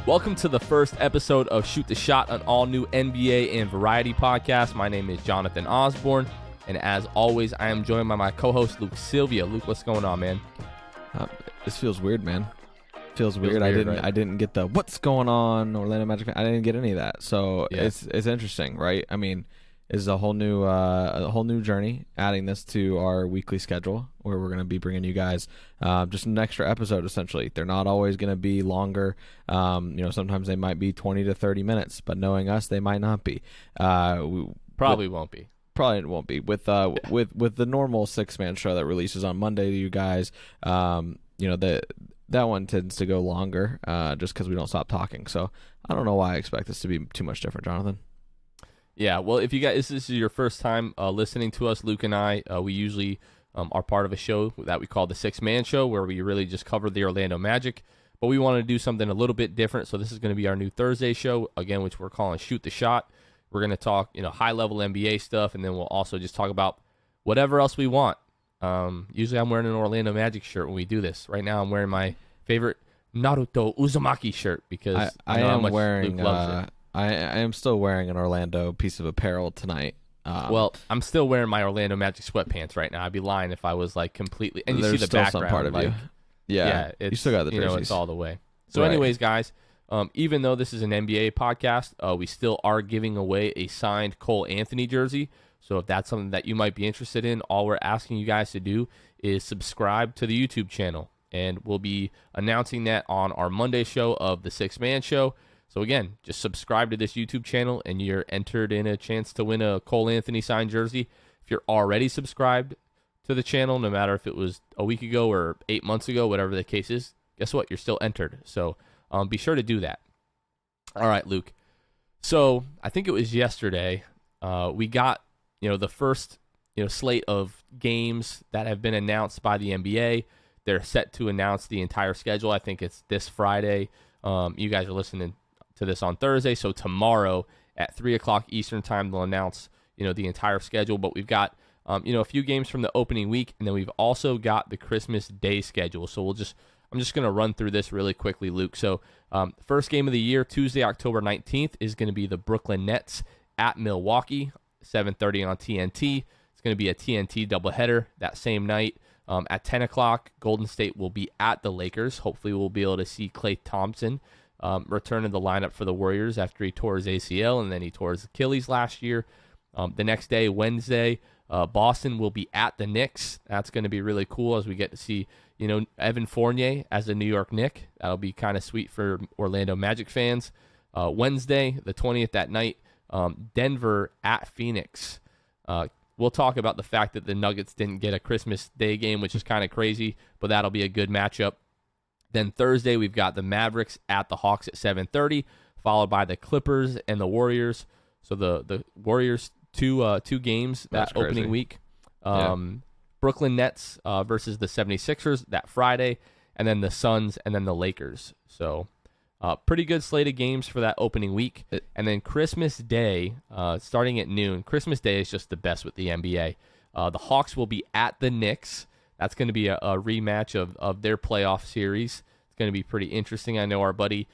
Welcome to the first episode of Shoot the Shot, an all-new NBA and variety podcast. My name is Jonathan Osborne, and as always, I am joined by my co-host, Luke Sylvia. Luke, what's going on, man? This feels weird, man. Feels weird. Right? I didn't get the what's going on, Orlando Magic fan. I didn't get any of that. So Yeah. it's interesting, right? I mean, it's a whole new journey. Adding this to our weekly schedule, where we're going to be bringing you guys just an extra episode. Essentially, they're not always going to be longer. Sometimes they might be 20 to 30 minutes, but knowing us, they might not be. Probably won't be. Probably it won't be with the normal 6-man show that releases on Monday to you guys. That one tends to go longer just because we don't stop talking. So I don't know why I expect this to be too much different, Jonathan. Yeah, well, if you guys, this is your first time listening to us, Luke and I, we usually are part of a show that we call the 6-Man Show, where we really just cover the Orlando Magic. But we want to do something a little bit different, so this is going to be our new Thursday show, again, which we're calling Shoot the Shot. We're going to talk, high-level NBA stuff, and then we'll also just talk about whatever else we want. Usually I'm wearing an Orlando Magic shirt when we do this. Right now I'm wearing my favorite Naruto Uzumaki shirt because I know how much Luke loves it. I am still wearing an Orlando piece of apparel tonight. Well, I'm still wearing my Orlando Magic sweatpants right now. I'd be lying if I was like completely. And you see the still background, some part of like, you. Yeah, it's, you still got the jerseys. It's all the way. So, Right. anyways, guys, even though this is an NBA podcast, we still are giving away a signed Cole Anthony jersey. So if that's something that you might be interested in, all we're asking you guys to do is subscribe to the YouTube channel, and we'll be announcing that on our Monday show of the 6-Man Show. So again, just subscribe to this YouTube channel and you're entered in a chance to win a Cole Anthony signed jersey. If you're already subscribed to the channel, no matter if it was a week ago or 8 months ago, whatever the case is, guess what? You're still entered. So be sure to do that. All right, Luke. So I think it was yesterday we got the first slate of games that have been announced by the NBA. They're set to announce the entire schedule. I think it's this Friday. You guys are listening to this on Thursday, so tomorrow at 3:00 Eastern time they'll announce the entire schedule. But we've got a few games from the opening week, and then we've also got the Christmas Day schedule. So I'm just going to run through this really quickly, Luke. So first game of the year, Tuesday, October 19th, is going to be the Brooklyn Nets at Milwaukee, 7:30 on TNT. It's going to be a TNT doubleheader that same night. At 10 o'clock, Golden State will be at the Lakers. Hopefully we'll be able to see Klay Thompson return to the lineup for the Warriors after he tore his ACL and then he tore his Achilles last year. The next day, Wednesday, Boston will be at the Knicks. That's going to be really cool as we get to see Evan Fournier as a New York Knick. That'll be kind of sweet for Orlando Magic fans. Wednesday, the 20th that night, Denver at Phoenix. We'll talk about the fact that the Nuggets didn't get a Christmas Day game, which is kind of crazy, but that'll be a good matchup. Then Thursday, we've got the Mavericks at the Hawks at 7:30, followed by the Clippers and the Warriors. So the Warriors, two games that opening week. Brooklyn Nets versus the 76ers that Friday, and then the Suns and then the Lakers. So pretty good slate of games for that opening week. And then Christmas Day, starting at noon. Christmas Day is just the best with the NBA. The Hawks will be at the Knicks. That's going to be a rematch of their playoff series. It's going to be pretty interesting. I know our buddy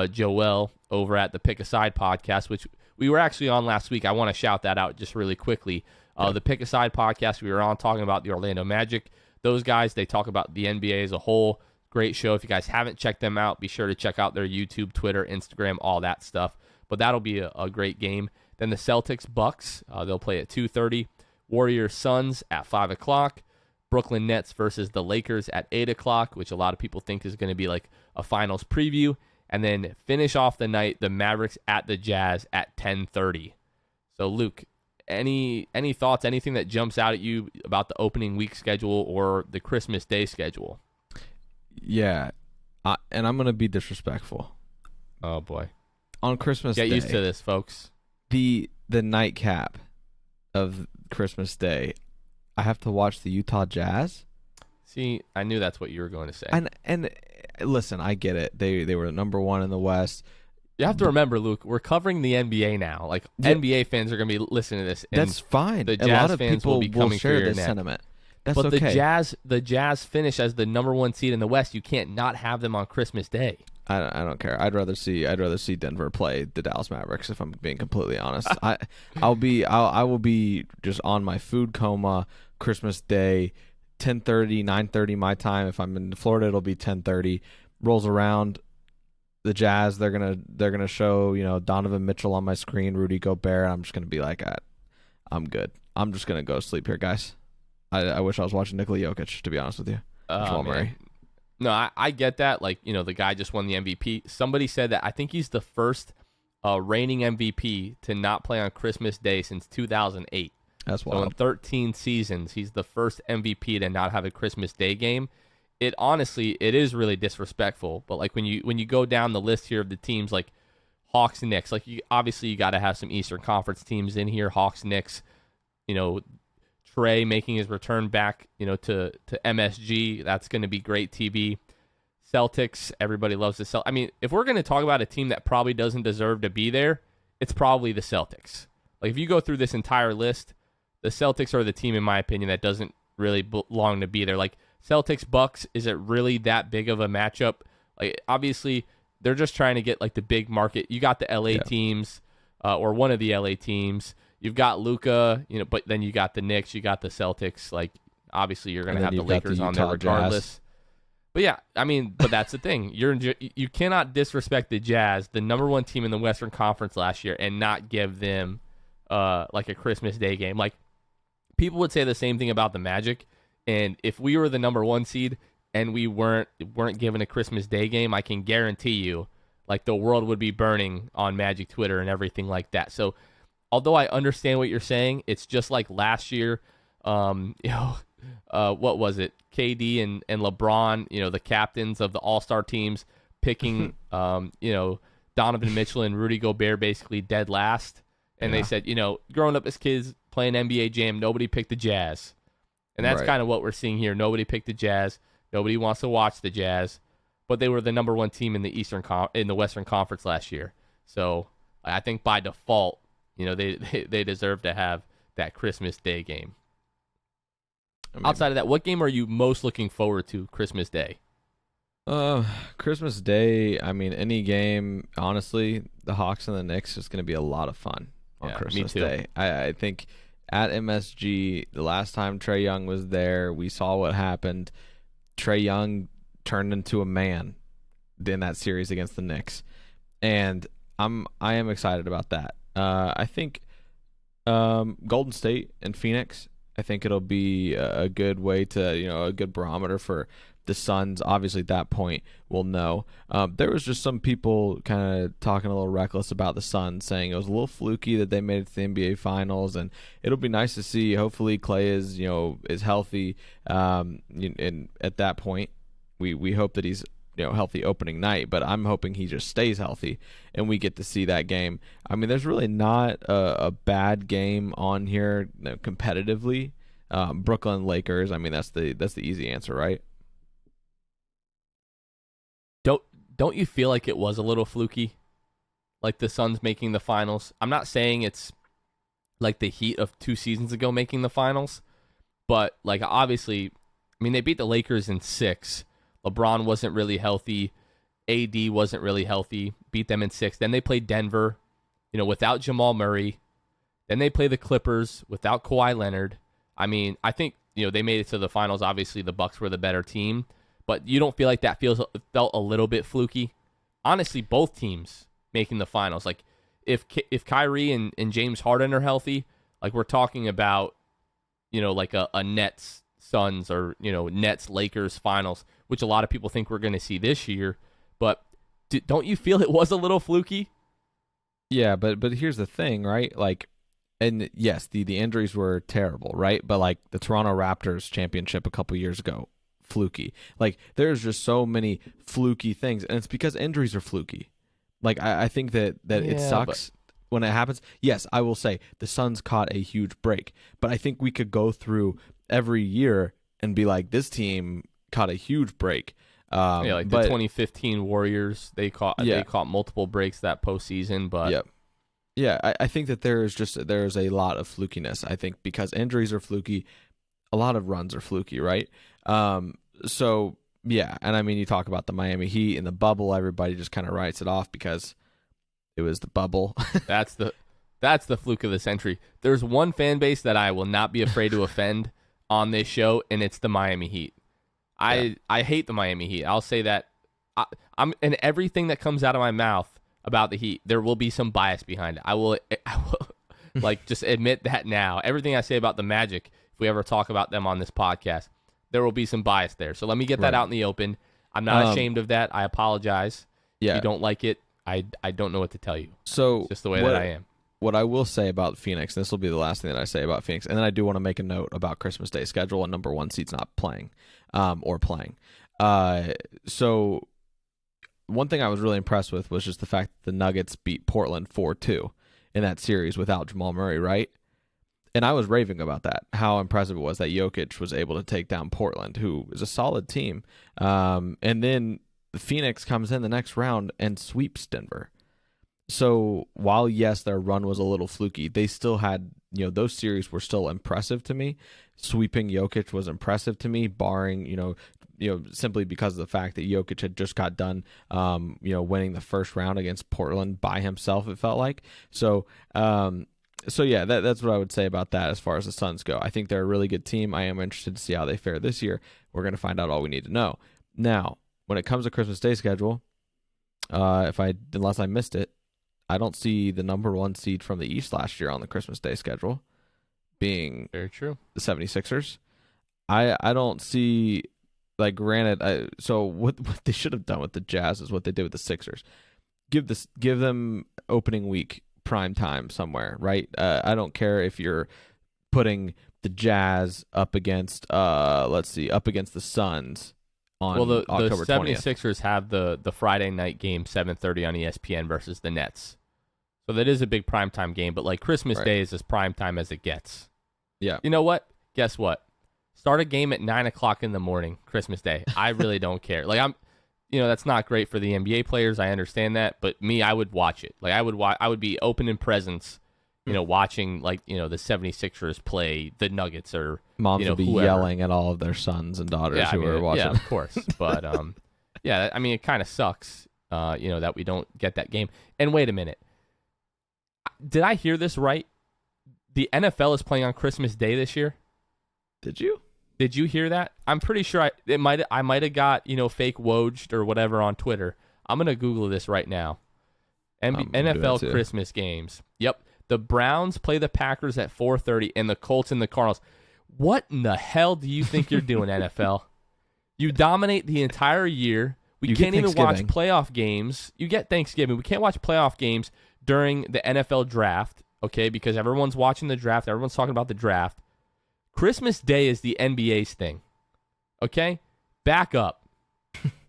Joel over at the Pick a Side podcast, which we were actually on last week. I want to shout that out just really quickly. The Pick a Side podcast, we were on talking about the Orlando Magic. Those guys, they talk about the NBA as a whole. Great show. If you guys haven't checked them out, be sure to check out their YouTube, Twitter, Instagram, all that stuff. But that'll be a great game. Then the Celtics Bucks, they'll play at 2:30. Warriors Suns at 5 o'clock. Brooklyn Nets versus the Lakers at 8 o'clock, which a lot of people think is going to be like a finals preview. And then finish off the night, the Mavericks at the Jazz at 10:30. So, Luke, any thoughts, anything that jumps out at you about the opening week schedule or the Christmas Day schedule? Yeah, and I'm going to be disrespectful. Oh, boy. On Christmas Day. Get used to this, folks. The nightcap of Christmas Day, I have to watch the Utah Jazz. See, I knew that's what you were going to say. And listen, I get it. They were number one in the West. You have to remember, Luke, we're covering the NBA now. Like, NBA fans are going to be listening to this. And that's fine. The Jazz a lot of fans people will be coming share for your this neck. sentiment. That's but okay. the Jazz finish as the number one seed in the West. You can't not have them on Christmas Day. I don't care. I'd rather see Denver play the Dallas Mavericks, if I'm being completely honest. I will be just on my food coma Christmas Day, 10:30, 9:30 my time. If I'm in Florida, it'll be 10:30. Rolls around, the Jazz, they're gonna show, Donovan Mitchell on my screen, Rudy Gobert. I'm just gonna be like, I'm good. I'm just gonna go sleep here, guys. I wish I was watching Nikola Jokic, to be honest with you. Jamal Murray. No, I get that. Like, the guy just won the MVP. Somebody said that I think he's the first reigning MVP to not play on Christmas Day since 2008. That's wild. So in 13 seasons, he's the first MVP to not have a Christmas Day game. It is really disrespectful. But like when you go down the list here of the teams, like Hawks and Knicks, like you got to have some Eastern Conference teams in here. Hawks, Knicks, Trey making his return back, to MSG. That's going to be great TV. Celtics, everybody loves the Celtics. I mean, if we're going to talk about a team that probably doesn't deserve to be there, it's probably the Celtics. Like, if you go through this entire list, the Celtics are the team, in my opinion, that doesn't really belong to be there. Like, Celtics, Bucks, is it really that big of a matchup? Like, obviously, they're just trying to get, like, the big market. You got the LA teams, or one of the LA teams. You've got Luka, but then you got the Knicks, you got the Celtics. Like, obviously, you're going to have the Lakers on there regardless. Jazz. But yeah, I mean, but that's the thing. You cannot disrespect the Jazz, the number one team in the Western Conference last year, and not give them like a Christmas Day game. Like, people would say the same thing about the Magic, and if we were the number one seed and we weren't given a Christmas Day game, I can guarantee you, like, the world would be burning on Magic Twitter and everything like that. So, although I understand what you're saying, it's just like last year, what was it? KD and LeBron, the captains of the All-Star teams, picking, Donovan Mitchell and Rudy Gobert basically dead last. And they said, growing up as kids playing NBA Jam, nobody picked the Jazz. And that's kind of what we're seeing here. Nobody picked the Jazz. Nobody wants to watch the Jazz. But they were the number one team in the Western Conference last year. So I think by default, they deserve to have that Christmas Day game. Outside of that, what game are you most looking forward to Christmas Day? Christmas Day, I mean, any game, honestly, the Hawks and the Knicks is going to be a lot of fun on Christmas Day. I think at MSG, the last time Trae Young was there, we saw what happened. Trae Young turned into a man in that series against the Knicks. And I am excited about that. I think Golden State and Phoenix, I think it'll be a good way to, a good barometer for the Suns. Obviously, at that point, we'll know. There was just some people kind of talking a little reckless about the Suns, saying it was a little fluky that they made it to the NBA Finals, and it'll be nice to see. Hopefully, Klay is healthy. And at that point, we hope that he's healthy opening night, but I'm hoping he just stays healthy and we get to see that game. I mean, there's really not a bad game on here competitively. Brooklyn Lakers, I mean, that's the easy answer, right? Don't you feel like it was a little fluky? Like the Suns making the finals. I'm not saying it's like the Heat of 2 seasons ago making the finals, but like obviously, I mean, they beat the Lakers in 6. LeBron wasn't really healthy. AD wasn't really healthy. Beat them in 6. Then they played Denver, without Jamal Murray. Then they play the Clippers without Kawhi Leonard. I mean, I think, they made it to the finals. Obviously, the Bucks were the better team. But you don't feel like that felt a little bit fluky? Honestly, both teams making the finals. Like, if Kyrie and James Harden are healthy, like we're talking about, like a Nets Suns or Nets Lakers finals, which a lot of people think we're going to see this year. But don't you feel it was a little fluky? Yeah, but here's the thing, right? Like, and yes, the injuries were terrible, right? But like the Toronto Raptors championship a couple years ago, fluky. Like, there's just so many fluky things, and it's because injuries are fluky. Like, I think that it sucks when it happens. Yes, I will say the Suns caught a huge break, but I think we could go through every year and be like, this team caught a huge break. Like the 2015 Warriors, they caught multiple breaks that postseason. But I think that there's a lot of flukiness. I think because injuries are fluky, a lot of runs are fluky, right? So Yeah, and I mean, you talk about the Miami Heat in the bubble, everybody just kind of writes it off because it was the bubble. That's the fluke of the century. There's one fan base that I will not be afraid to offend on this show, and it's the Miami Heat. I hate the Miami Heat. I'll say that. I'm and everything that comes out of my mouth about the Heat, there will be some bias behind it. I will like just admit that now. Everything I say about the Magic, if we ever talk about them on this podcast, there will be some bias there. So let me get that out in the open. I'm not ashamed of that. I apologize. Yeah. If you don't like it, I don't know what to tell you. So it's just the way that I am. What I will say about Phoenix, and this will be the last thing that I say about Phoenix, and then I do want to make a note about Christmas Day schedule and number 1 seed's not playing or playing. So one thing I was really impressed with was just the fact that the Nuggets beat Portland 4-2 in that series without Jamal Murray, right? And I was raving about that, how impressive it was that Jokic was able to take down Portland, who is a solid team. And then Phoenix comes in the next round and sweeps Denver. So while, yes, their run was a little fluky, they still had, those series were still impressive to me. Sweeping Jokic was impressive to me, barring, simply because of the fact that Jokic had just got done, winning the first round against Portland by himself, it felt like. So yeah, that's what I would say about that as far as the Suns go. I think they're a really good team. I am interested to see how they fare this year. We're going to find out all we need to know. Now, when it comes to Christmas Day schedule, unless I missed it, I don't see the number 1 seed from the East last year on the Christmas Day schedule being very true. The 76ers. I don't see, like, granted, so what they should have done with the Jazz is what they did with the Sixers. Give them opening week prime time somewhere, right? I don't care if you're putting the Jazz up against the Suns on October 20th. The 76ers have the Friday night game 7:30 on ESPN versus the Nets. So that is a big primetime game, but like Christmas Day is as primetime as it gets. Yeah. You know what? Guess what? Start a game at 9 o'clock in the morning, Christmas Day. I really don't care. Like that's not great for the NBA players. I understand that, but me, I would watch it. Like I would be open in presence, watching the 76ers play the Nuggets or moms would be whoever. Yelling at all of their sons and daughters who are watching. Yeah, of course. But it kind of sucks, that we don't get that game. And wait a minute. Did I hear this right? The NFL is playing on Christmas Day this year. Did you? Did you hear that? I'm pretty sure I might have got fake Wojed or whatever on Twitter. I'm gonna Google this right now. NFL Christmas games. Yep, the Browns play the Packers at 4:30 and the Colts and the Cardinals. What in the hell do you think you're doing, NFL? You dominate the entire year. We can't even watch playoff games. You get Thanksgiving. We can't watch playoff games during the NFL draft, okay? Because everyone's watching the draft. Everyone's talking about the draft. Christmas Day is the NBA's thing, okay? Back up.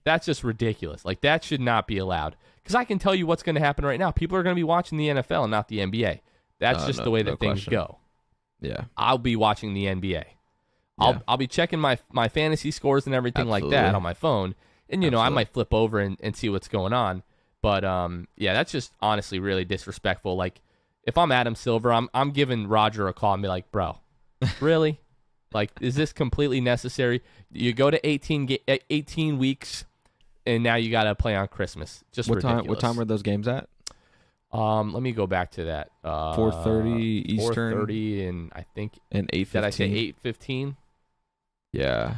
That's just ridiculous. Like, that should not be allowed. Because I can tell you what's going to happen right now. People are going to be watching the NFL and not the NBA. That's just the way that things go. Yeah. I'll be watching the NBA. I'll be checking my fantasy scores and everything like that on my phone. And, I might flip over and see what's going on. But, that's just honestly really disrespectful. Like, if I'm Adam Silver, I'm giving Roger a call and be like, bro, really? Like, is this completely necessary? You go to 18 weeks, and now you got to play on Christmas. Just ridiculous. What time are those games at? Let me go back to that. 4:30 Eastern. 4:30, and I think... And 8:15. Did I say 8:15? Yeah.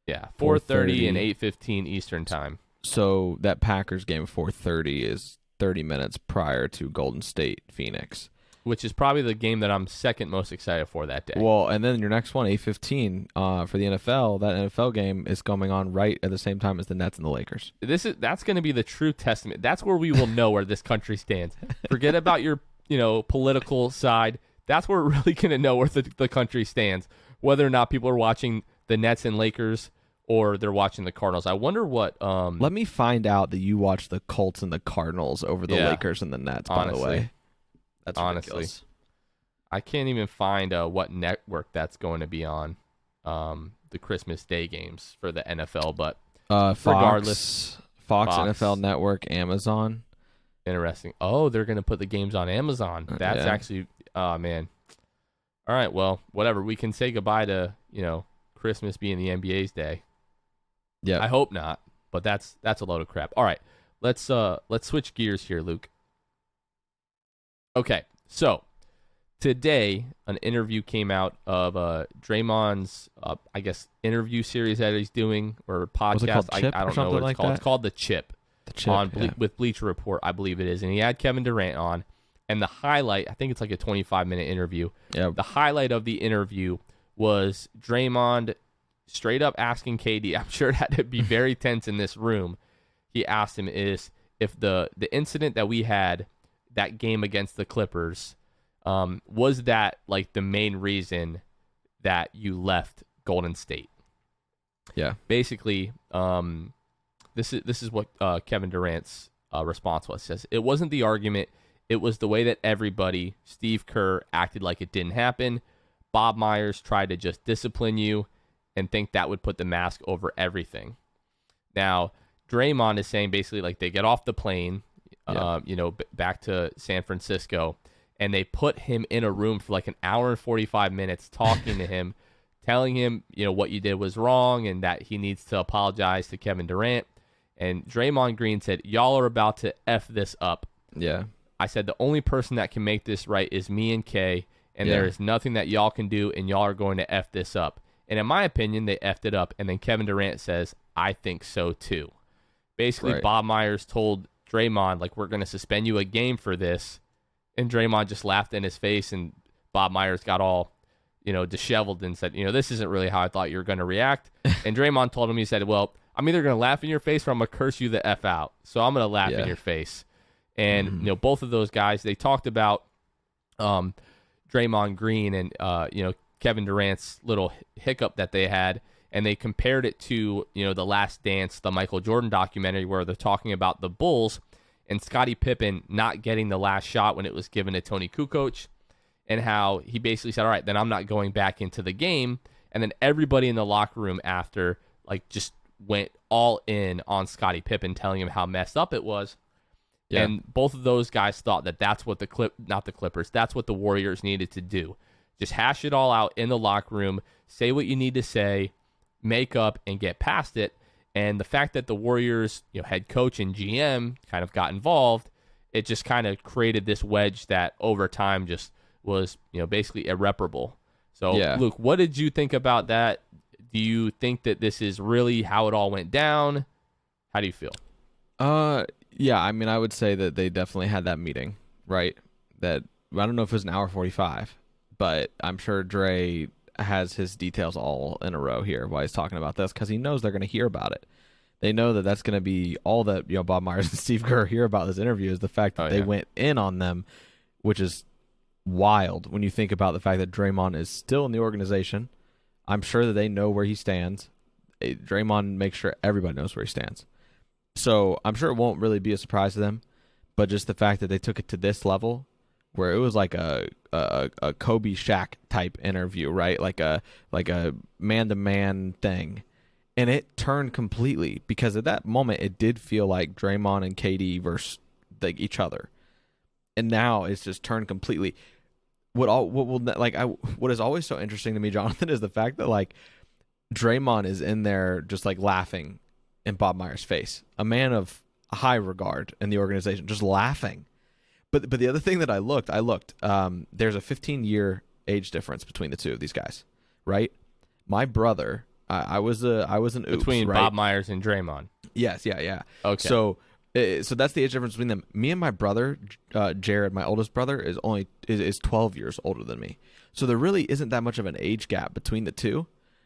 Yeah, 4:30 and 8:15 Eastern time. So that Packers game 4:30 is 30 minutes prior to Golden State Phoenix, which is probably the game that I'm second most excited for that day. Well, and then your next one, 8:15 for the NFL. That NFL game is coming on right at the same time as the Nets and the Lakers. That's going to be the true testament. That's where we will know where this country stands. Forget about your political side. That's where we're really going to know where the country stands, whether or not people are watching the Nets and Lakers or they're watching the Cardinals. I wonder what... Let me find out that you watch the Colts and the Cardinals over the Lakers and the Nets, honestly, by the way. That's honestly ridiculous. I can't even find what network that's going to be on the Christmas Day games for the NFL, but regardless... Fox, NFL Network, Amazon. Interesting. Oh, they're going to put the games on Amazon. That's actually... Oh, man. All right, well, whatever. We can say goodbye to, Christmas being the NBA's day. Yeah. I hope not, but that's a load of crap. All right, let's switch gears here, Luke. Okay, so today an interview came out of Draymond's I guess interview series that he's doing, or podcast. Was it called Chip I or don't know something what it's like called. that? It's called The Chip. The Chip, with Bleacher Report, I believe it is, and he had Kevin Durant on. And the highlight, I think it's like a 25-minute interview. Yeah. The highlight of the interview was Draymond straight up asking KD. I'm sure it had to be very tense in this room. He asked him if the incident that we had, that game against the Clippers, was that like the main reason that you left Golden State? Yeah. Basically, this is what Kevin Durant's response was. He says, it wasn't the argument. It was the way that everybody, Steve Kerr, acted like it didn't happen. Bob Myers tried to just discipline you and think that would put the mask over everything. Now, Draymond is saying basically like they get off the plane, back to San Francisco, and they put him in a room for like an hour and 45 minutes talking to him, telling him, what you did was wrong and that he needs to apologize to Kevin Durant. And Draymond Green said, y'all are about to F this up. Yeah. I said, the only person that can make this right is me and Kay, and there is nothing that y'all can do, and y'all are going to F this up. And in my opinion, they F'd it up. And then Kevin Durant says, I think so too. Basically, Right. Bob Myers told Draymond, like, we're going to suspend you a game for this. And Draymond just laughed in his face, and Bob Myers got all, disheveled and said, this isn't really how I thought you were going to react. And Draymond told him, he said, well, I'm either going to laugh in your face or I'm going to curse you the F out. So I'm going to laugh in your face. And, both of those guys, they talked about Draymond Green and, Kevin Durant's little hiccup that they had. And they compared it to, The Last Dance, the Michael Jordan documentary, where they're talking about the Bulls and Scottie Pippen not getting the last shot when it was given to Tony Kukoc, and how he basically said, all right, then I'm not going back into the game. And then everybody in the locker room after, like, just went all in on Scottie Pippen, telling him how messed up it was. Yeah. And both of those guys thought that that's what not the Clippers, that's what the Warriors needed to do. Just hash it all out in the locker room, say what you need to say, make up, and get past it. And the fact that the Warriors, head coach and GM kind of got involved, it just kind of created this wedge that over time just was, basically irreparable. So, Luke, what did you think about that? Do you think that this is really how it all went down? How do you feel? Yeah, I mean, I would say that they definitely had that meeting, right? That, I don't know if it was an hour 45, but I'm sure Dre has his details all in a row here while he's talking about this, because he knows they're going to hear about it. They know that that's going to be all that Bob Myers and Steve Kerr hear about this interview, is the fact that they went in on them, which is wild when you think about the fact that Draymond is still in the organization. I'm sure that they know where he stands. Draymond makes sure everybody knows where he stands. So I'm sure it won't really be a surprise to them, but just the fact that they took it to this level, where it was like a Kobe Shaq type interview, right? Like a man-to-man thing. And it turned completely, because at that moment it did feel like Draymond and KD versus each other. And now it's just turned completely. What is always so interesting to me, Jonathan, is the fact that like Draymond is in there just like laughing in Bob Myers' face, a man of high regard in the organization, just laughing. But the other thing that I looked, there's a 15-year age difference between the two of these guys, right? My brother, I was an oops, between right? Bob Myers and Draymond. Yes, yeah. Okay. So that's the age difference between them. Me and my brother, Jared, my oldest brother, is 12 years older than me. So there really isn't that much of an age gap between the two.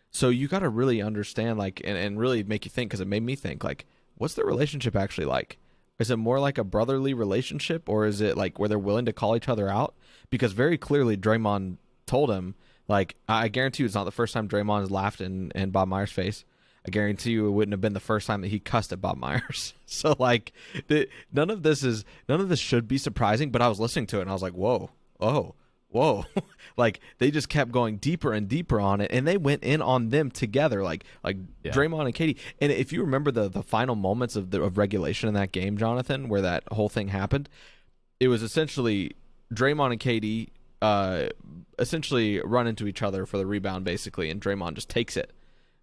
So you got to really understand, like, and really make you think, because it made me think, like, what's their relationship actually like? Is it more like a brotherly relationship, or is it like where they're willing to call each other out? Because very clearly Draymond told him, like, I guarantee you it's not the first time Draymond has laughed in Bob Myers' face. I guarantee you it wouldn't have been the first time that he cussed at Bob Myers. So like, none of this should be surprising, but I was listening to it and I was like, whoa. Like, they just kept going deeper and deeper on it, and they went in on them together, like Draymond and KD. And if you remember the final moments of regulation in that game, Jonathan, where that whole thing happened, it was essentially Draymond and KD essentially run into each other for the rebound, basically, and Draymond just takes it.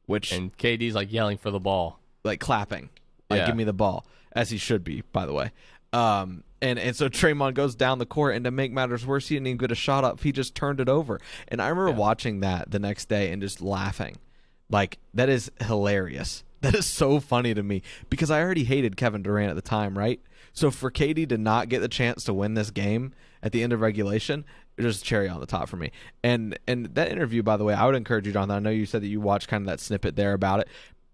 And KD's like yelling for the ball. like clapping, like Yeah. give me the ball, as he should be, by the way. And so Draymond goes down the court, and to make matters worse, he didn't even get a shot up. He just turned it over. And I remember watching that the next day and just laughing. Like, that is hilarious. That is so funny to me because I already hated Kevin Durant at the time, right? So for KD to not get the chance to win this game at the end of regulation, it was cherry on the top for me. And that interview, by the way, I would encourage you, Jonathan. I know you said that you watched kind of that snippet there about it.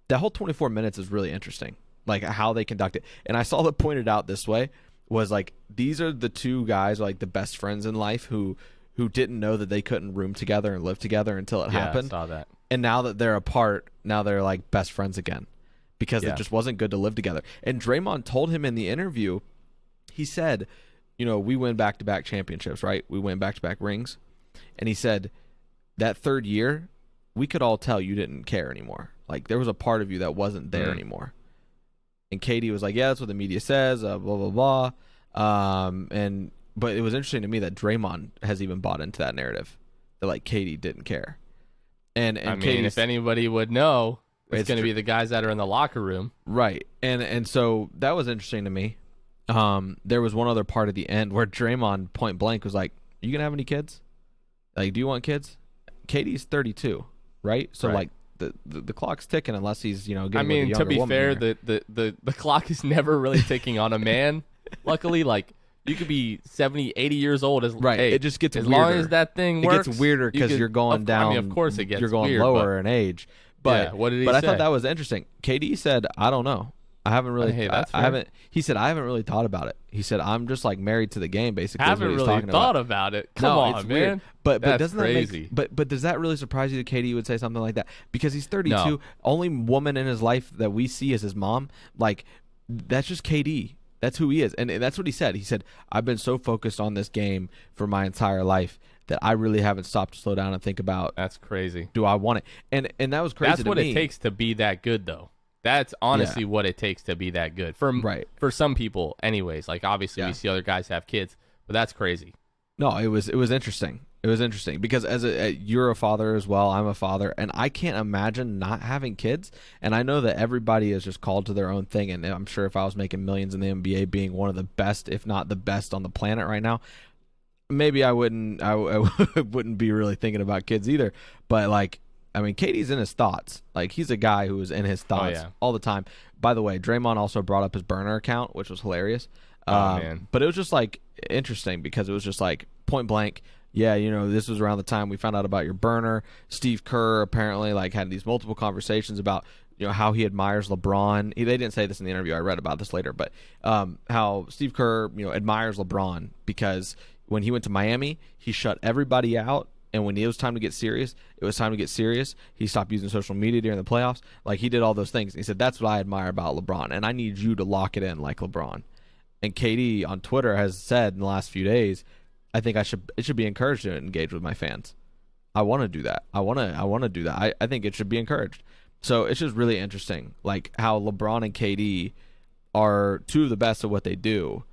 That whole 24 minutes is really interesting, like how they conduct it. And I saw that pointed out this way was like, these are the two guys, like the best friends in life who didn't know that they couldn't room together and live together until it happened. I saw that. And now that they're apart, now they're like best friends again because it just wasn't good to live together. And Draymond told him in the interview, he said, you know, we win back-to-back championships, right? We win back-to-back rings. And he said, that third year, we could all tell you didn't care anymore. Like, there was a part of you that wasn't there anymore. And KD was like, yeah, that's what the media says, blah, blah, blah. But it was interesting to me that Draymond has even bought into that narrative, that, like, KD didn't care. And I mean, if anybody would know, it's going to be the guys that are in the locker room. Right. And so that was interesting to me. There was one other part at the end where Draymond point blank was like, you going to have any kids? Like, do you want kids? KD's 32, right? So, like, the clock's ticking unless he's, you know, getting with a younger woman. To be fair, the clock is never really ticking on a man. Luckily, like, you could be 70, 80 years old. Hey, it just gets as weirder. long as that thing works. It gets weirder because you're going down. I mean, of course it gets You're going weird, lower in age. But what did he say? I thought that was interesting. KD said, I don't know. I haven't really. Hey, that's I haven't. He said, I haven't really thought about it. He said, I'm just like married to the game, basically. Haven't really thought about it. Come on, it's man. Weird. But that's doesn't crazy. But does that really surprise you that KD would say something like that? Because he's 32. No. Only woman in his life that we see is his mom. Like, that's just KD. That's who he is. And that's what he said. He said, I've been so focused on this game for my entire life that I really haven't stopped to slow down and think about. That's crazy. Do I want it? And that was crazy. That's what it takes to be that good, though. That's honestly what it takes to be that good. For some people, anyways. Like, obviously, we see other guys have kids, but that's crazy. No, it was interesting. It was interesting because you're a father as well. I'm a father, and I can't imagine not having kids. And I know that everybody is just called to their own thing. And I'm sure if I was making millions in the NBA, being one of the best, if not the best, on the planet right now, maybe I wouldn't. I wouldn't be really thinking about kids either. But like, I mean, KD's in his thoughts. Like, he's a guy who is in his thoughts all the time. By the way, Draymond also brought up his burner account, which was hilarious. Man. But it was just like interesting because it was just like point blank. Yeah, you know, this was around the time we found out about your burner. Steve Kerr apparently like had these multiple conversations about, you know, how he admires LeBron. They didn't say this in the interview. I read about this later, but how Steve Kerr, you know, admires LeBron because when he went to Miami, he shut everybody out. And when it was time to get serious, it was time to get serious. He stopped using social media during the playoffs. Like, he did all those things. He said, that's what I admire about LeBron, and I need you to lock it in like LeBron. And KD on Twitter has said in the last few days, I think it should be encouraged to engage with my fans. I want to do that. I want to do that. I think it should be encouraged. So it's just really interesting, like how LeBron and KD are two of the best at what they do,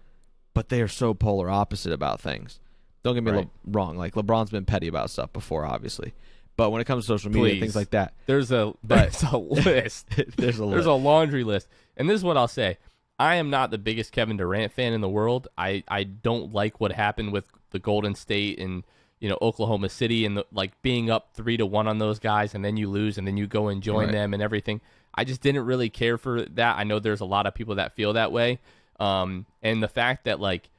but they are so polar opposite about things. Don't get me wrong. Like, LeBron's been petty about stuff before, obviously, but when it comes to social media, things like that, there's a list. There's a laundry list. And this is what I'll say. I am not the biggest Kevin Durant fan in the world. I don't like what happened with the Golden State and, you know, Oklahoma City and like being up 3-1 on those guys, and then you lose, and then you go and join them and everything. I just didn't really care for that. I know there's a lot of people that feel that way. And the fact that, like,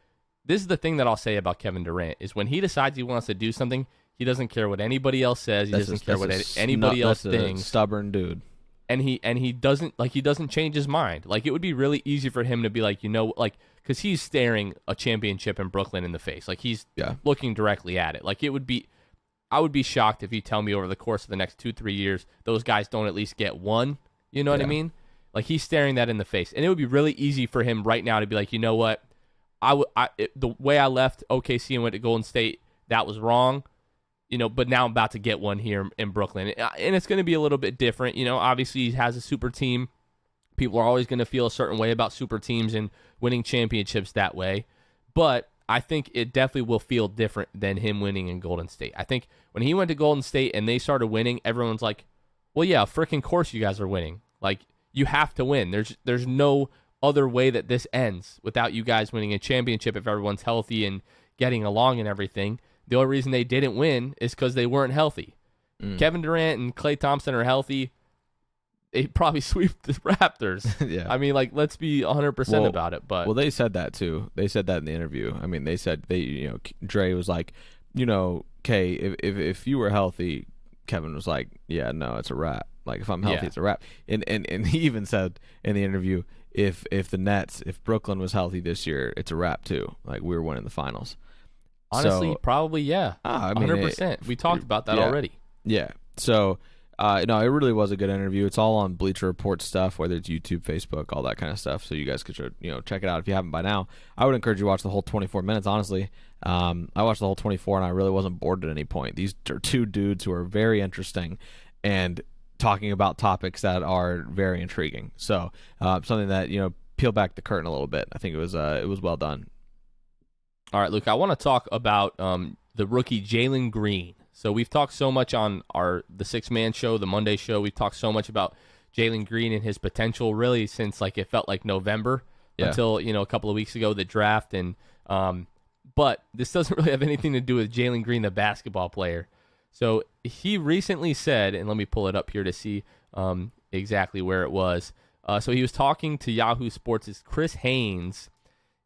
this is the thing that I'll say about Kevin Durant is when he decides he wants to do something, he doesn't care what anybody else says. He doesn't care what anybody else thinks. Stubborn dude. And he doesn't change his mind. Like, it would be really easy for him to be like, you know, like, because he's staring a championship in Brooklyn in the face. Like, he's looking directly at it. Like, I would be shocked if you tell me over the course of the next 2-3 years those guys don't at least get one. You know what I mean? Like, he's staring that in the face. And it would be really easy for him right now to be like, you know what? The way I left OKC and went to Golden State, that was wrong, you know, but now I'm about to get one here in Brooklyn. And it's going to be a little bit different. You know, obviously he has a super team. People are always going to feel a certain way about super teams and winning championships that way. But I think it definitely will feel different than him winning in Golden State. I think when he went to Golden State and they started winning, everyone's like, well, yeah, freaking course you guys are winning. Like, you have to win. There's no other way that this ends without you guys winning a championship if everyone's healthy and getting along and everything. The only reason they didn't win is because they weren't healthy. Kevin Durant and Klay Thompson are healthy. They probably sweep the Raptors. Yeah. I mean, like, let's be 100% about it. But they said that too. They said that in the interview. I mean, they said Dre was like, Kay, if you were healthy, Kevin was like, yeah, no, it's a wrap. Like, if I'm healthy, it's a wrap. And he even said in the interview, if Brooklyn was healthy this year, it's a wrap too. Like, we were winning the finals. Honestly, so, probably, yeah. I mean, 100%. We talked about that already. Yeah. So, no, it really was a good interview. It's all on Bleacher Report stuff, whether it's YouTube, Facebook, all that kind of stuff. So you guys could, check it out if you haven't by now. I would encourage you to watch the whole 24 minutes, honestly. I watched the whole 24, and I really wasn't bored at any point. These are two dudes who are very interesting and talking about topics that are very intriguing. So something that, peel back the curtain a little bit. I think it was well done. All right, Luke, I want to talk about the rookie Jalen Green. So we've talked so much on the Six-Man show, the Monday show. We've talked so much about Jalen Green and his potential really since it felt like November until a couple of weeks ago, the draft. And but this doesn't really have anything to do with Jalen Green, the basketball player. So he recently said, and let me pull it up here to see exactly where it was. So he was talking to Yahoo Sports' Chris Haynes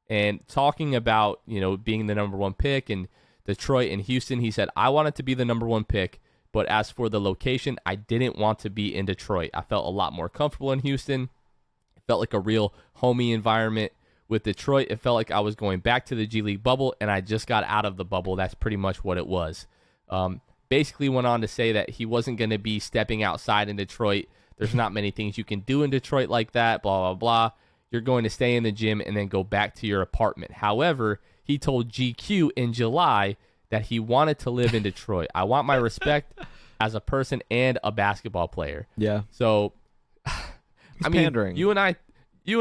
and talking about being the number one pick and Detroit and Houston. He said, I wanted to be the number one pick, but as for the location, I didn't want to be in Detroit. I felt a lot more comfortable in Houston. It felt like a real homey environment. With Detroit, it felt like I was going back to the G League bubble, and I just got out of the bubble. That's pretty much what it was. Basically went on to say that he wasn't going to be stepping outside in Detroit. There's not many things you can do in Detroit like that, blah, blah, blah. You're going to stay in the gym and then go back to your apartment. However, he told GQ in July that he wanted to live in Detroit. I want my respect as a person and a basketball player. Yeah. So, I mean, pandering. you and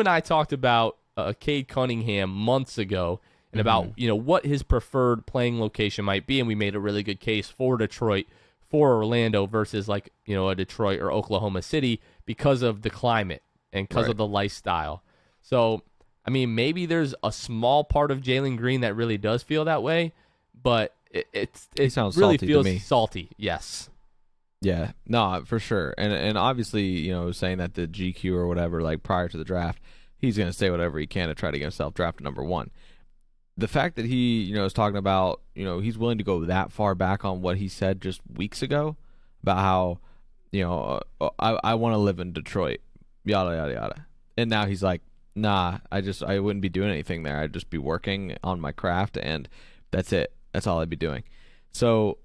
I talked about Cade Cunningham months ago and about what his preferred playing location might be, and we made a really good case for Detroit, for Orlando versus a Detroit or Oklahoma City because of the climate and because of the lifestyle. So, I mean, maybe there's a small part of Jalen Green that really does feel that way, but it sounds really salty feels to me. salty. Yes. Yeah, no, for sure. And obviously, saying that the GQ or whatever, like prior to the draft, he's going to say whatever he can to try to get himself drafted number one. The fact that he, is talking about, he's willing to go that far back on what he said just weeks ago about how, I want to live in Detroit, yada, yada, yada. And now he's like, nah, I wouldn't be doing anything there. I'd just be working on my craft, and that's it. That's all I'd be doing. So,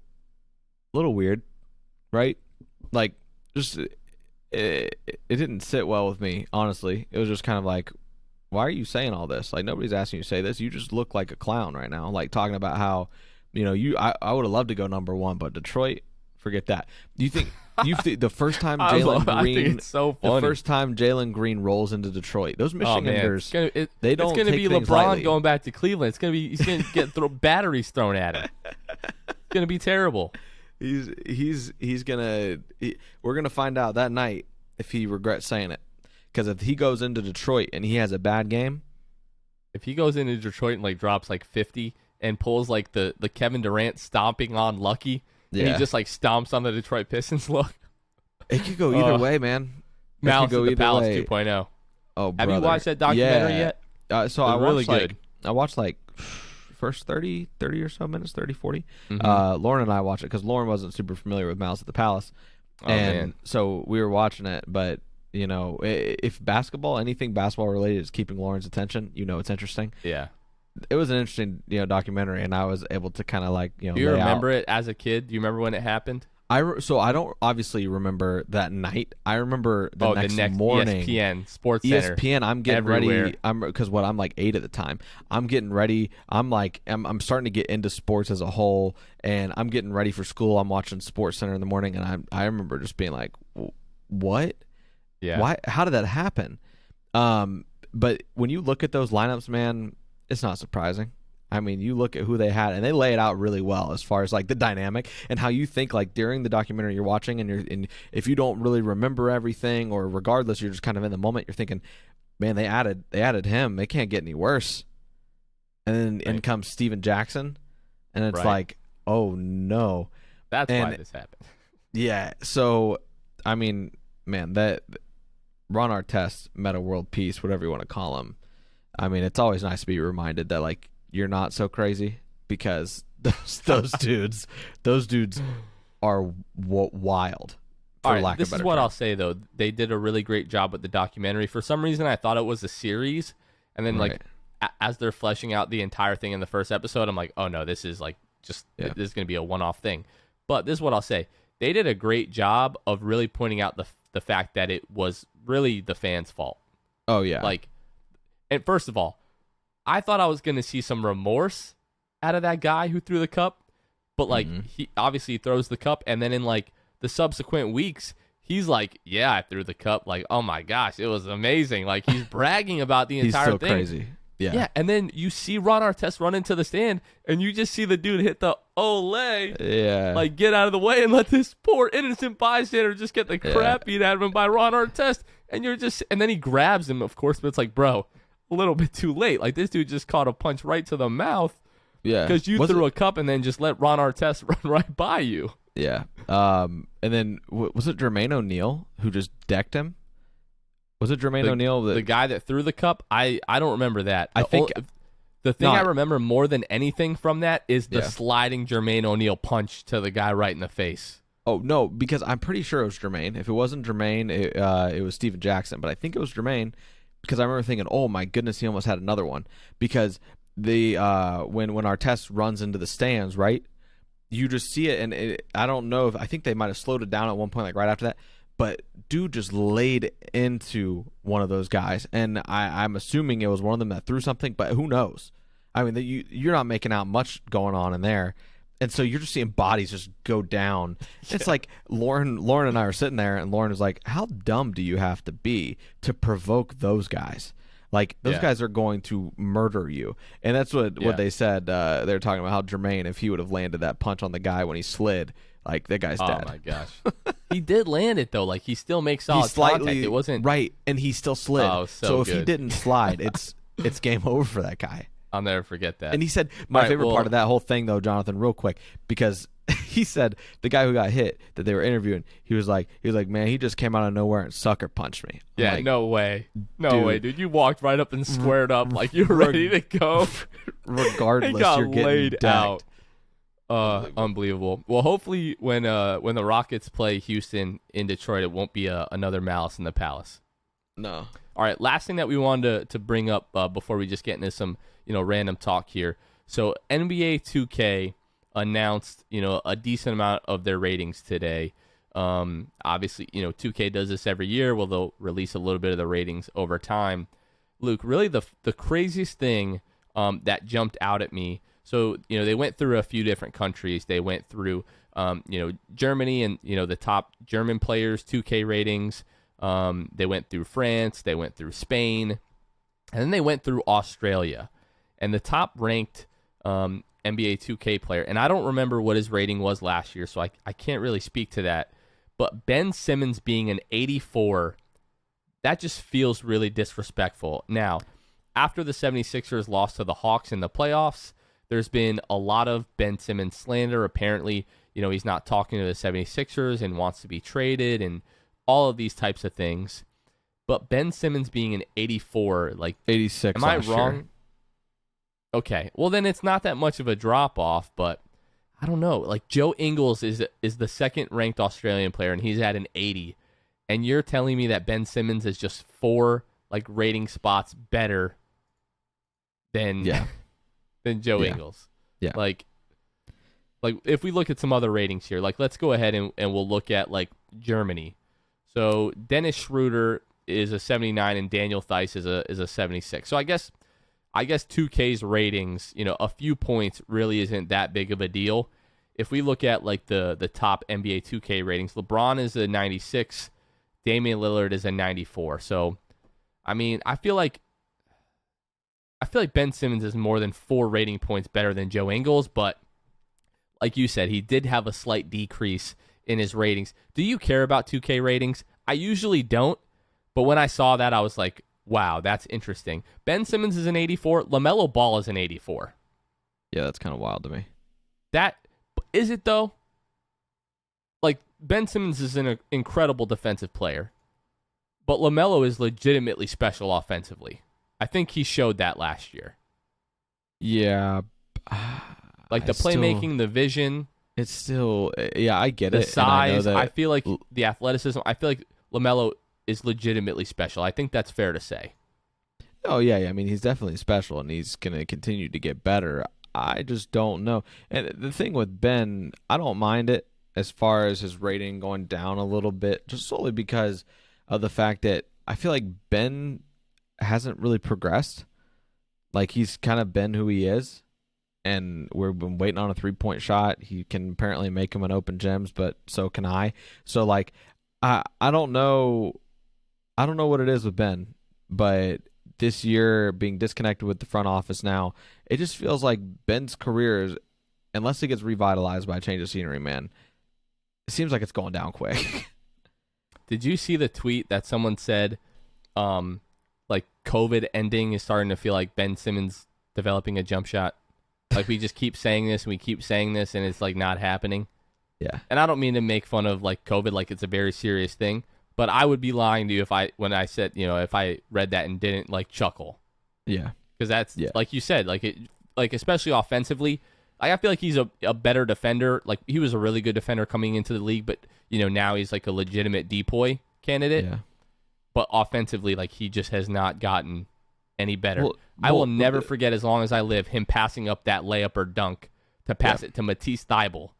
a little weird, right? Like, just it didn't sit well with me, honestly. It was just kind of like, why are you saying all this? Like, nobody's asking you to say this. You just look like a clown right now. Like, talking about how, I would have loved to go number one, but Detroit, forget that. Do you think the first time Jalen Green, I think it's so funny. The first time Jalen Green rolls into Detroit, those Michiganders, they don't. It's gonna be LeBron lightly. Going back to Cleveland. He's gonna get batteries thrown at him. It's gonna be terrible. We're gonna find out that night if he regrets saying it, because if he goes into Detroit and he has a bad game, if he goes into Detroit and drops 50 and pulls the Kevin Durant stomping on Lucky. Yeah. And he just stomps on the Detroit Pistons look. It could go either way, man. Malice at the Palace 2.0. Oh, have you watched that documentary yet? So I watched really good. I watched first 30 or so minutes, 30, 40. Mm-hmm. Lauren and I watched it because Lauren wasn't super familiar with Malice at the Palace. Man. So we were watching it, but if anything basketball related is keeping Lauren's attention, it's interesting. Yeah. It was an interesting, documentary, and I was able to kind of Do you remember it as a kid? Do you remember when it happened? So I don't obviously remember that night. I remember the next morning. ESPN Sports Center. ESPN. I'm getting everywhere. ready. I'm 8 at the time. I'm getting ready. I'm starting to get into sports as a whole, and I'm getting ready for school. I'm watching Sports Center in the morning, and I remember just being like, "What? Yeah. Why? How did that happen?" But when you look at those lineups, man, it's not surprising. I mean, you look at who they had, and they lay it out really well as far as like the dynamic and how you think like during the documentary you're watching, and if you don't really remember everything, or regardless, you're just kind of in the moment. You're thinking, man, they added him. They can't get any worse. And then in comes Steven Jackson, and it's like, oh no, that's why this happened. Yeah. So I mean, man, that Ron Artest, meta world peace, whatever you want to call him. I mean, it's always nice to be reminded that like you're not so crazy, because those dudes are wild. All right, this is what I'll say though. They did a really great job with the documentary. For some reason, I thought it was a series, and then like as they're fleshing out the entire thing in the first episode, I'm like, oh no, this is like this is going to be a one-off thing. But this is what I'll say. They did a great job of really pointing out the fact that it was really the fans' fault. Oh yeah. Like, and first of all, I thought I was going to see some remorse out of that guy who threw the cup, but like he obviously throws the cup, and then in like the subsequent weeks, he's like, yeah, I threw the cup. Like, oh my gosh, it was amazing. Like, he's bragging about the entire thing. He's so crazy. Yeah. Yeah, and then you see Ron Artest run into the stand, and you just see the dude hit the Olay. Yeah. Like, get out of the way and let this poor innocent bystander just get the crap beat out of him by Ron Artest. And and then he grabs him, of course, but it's like, bro, a little bit too late. Like, this dude just caught a punch right to the mouth. Yeah. Because you threw a cup and then just let Ron Artest run right by you. Yeah. And then, was it Jermaine O'Neal who just decked him? Was it Jermaine O'Neal? The guy that threw the cup? I don't remember that. I think the thing I remember more than anything from that is the sliding Jermaine O'Neal punch to the guy right in the face. Oh, no, because I'm pretty sure it was Jermaine. If it wasn't Jermaine, it was Steven Jackson. But I think it was Jermaine, because I remember thinking, oh my goodness, he almost had another one. Because when Artest runs into the stands, right, you just see it, and I don't know I think they might have slowed it down at one point, like right after that. But dude just laid into one of those guys, and I'm assuming it was one of them that threw something, but who knows? I mean, you're not making out much going on in there, and so you're just seeing bodies just go down. Yeah. It's like Lauren and I are sitting there, and Lauren is like, how dumb do you have to be to provoke those guys? Like, those guys are going to murder you. And that's what they said. They were talking about how Jermaine, if he would have landed that punch on the guy when he slid, like, that guy's dead. Oh, my gosh. He did land it, though. Like, he still makes solid contact. It wasn't... Right, and he still slid. Oh, so if he didn't slide, it's game over for that guy. I'll never forget that. And he said, my favorite part of that whole thing, though, Jonathan, real quick, because he said the guy who got hit that they were interviewing, he was like, man, he just came out of nowhere and sucker punched me. I'm like, no way. No way, dude. You walked right up and squared up like you were ready to go. Regardless, you're getting laid out. Unbelievable. Well, hopefully when the Rockets play Houston in Detroit, it won't be another Malice in the Palace. No. All right, last thing that we wanted to bring up before we just get into some random talk here. So NBA 2K announced a decent amount of their ratings today. Obviously 2K does this every year. Well, they'll release a little bit of the ratings over time. Luke, really the craziest thing that jumped out at me. So they went through a few different countries. They went through Germany and the top German players 2K ratings. They went through France. They went through Spain, and then they went through Australia. And the top ranked NBA 2K player, and I don't remember what his rating was last year, so I can't really speak to that. But Ben Simmons being an 84, that just feels really disrespectful. Now, after the 76ers lost to the Hawks in the playoffs, there's been a lot of Ben Simmons slander. Apparently, he's not talking to the 76ers and wants to be traded and all of these types of things. But Ben Simmons being an 84, like 86, am I wrong? Sure. Okay, well then it's not that much of a drop off, but I don't know. Like Joe Ingles is the second ranked Australian player, and he's at an 80. And you're telling me that Ben Simmons is just 4 like rating spots better than than Joe Ingles. Yeah. Like if we look at some other ratings here, like let's go ahead and we'll look at like Germany. So Dennis Schroeder is a 79 and Daniel Theis is a 76. So I guess 2K's ratings, a few points really isn't that big of a deal. If we look at like the top NBA 2K ratings, LeBron is a 96, Damian Lillard is a 94. So, I mean, I feel like I feel like Ben Simmons is more than 4 rating points better than Joe Ingles, but like you said, he did have a slight decrease in his ratings. Do you care about 2K ratings? I usually don't, but when I saw that, I was like, wow, that's interesting. Ben Simmons is an 84. LaMelo Ball is an 84. Yeah, that's kind of wild to me. That is it though. Like Ben Simmons is an incredible defensive player, but LaMelo is legitimately special offensively. I think he showed that last year. Yeah. Like the playmaking, the vision. It's still, yeah, I get the it. The size. I feel like the the athleticism. I feel like LaMelo is legitimately special. I think that's fair to say. Oh, yeah. I mean, he's definitely special, and he's going to continue to get better. I just don't know. And the thing with Ben, I don't mind it as far as his rating going down a little bit, just solely because of the fact that I feel like Ben hasn't really progressed. Like, he's kind of been who he is, and we've been waiting on a three-point shot. He can apparently make them in open gyms, but so can I. So, like, I don't know. I don't know what it is with Ben, but this year being disconnected with the front office now, it just feels like Ben's career is, unless it gets revitalized by a change of scenery, man, it seems like it's going down quick. Did you see the tweet that someone said, like COVID ending is starting to feel like Ben Simmons developing a jump shot? Like we just keep saying this and we keep saying this and it's like not happening. Yeah. And I don't mean to make fun of like COVID like it's a very serious thing, but I would be lying to you when I said, if I read that and didn't like chuckle. Yeah. Because that's like you said, like especially offensively, I feel like he's a better defender. Like he was a really good defender coming into the league, but now he's like a legitimate DPOY candidate. Yeah. But offensively, like he just has not gotten any better. I will never forget as long as I live him passing up that layup or dunk to pass it to Matisse Thybulle.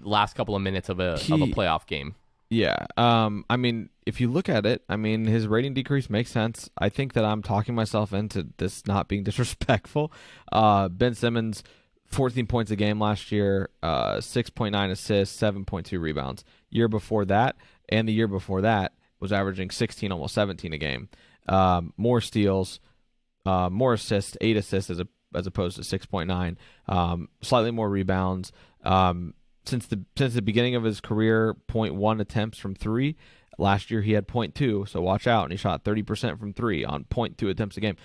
Last couple of minutes of a playoff game. Yeah. I mean, if you look at it, I mean, his rating decrease makes sense. I think that I'm talking myself into this not being disrespectful. Ben Simmons, 14 points a game last year, 6.9 assists, 7.2 rebounds. Year before that, and the year before that, was averaging 16, almost 17 a game. More steals, more assists, 8 assists as opposed to 6.9. Slightly more rebounds. Since the beginning of his career, 0.1 attempts from 3. Last year he had 0.2, so watch out. And he shot 30% from 3 on 0.2 attempts a game.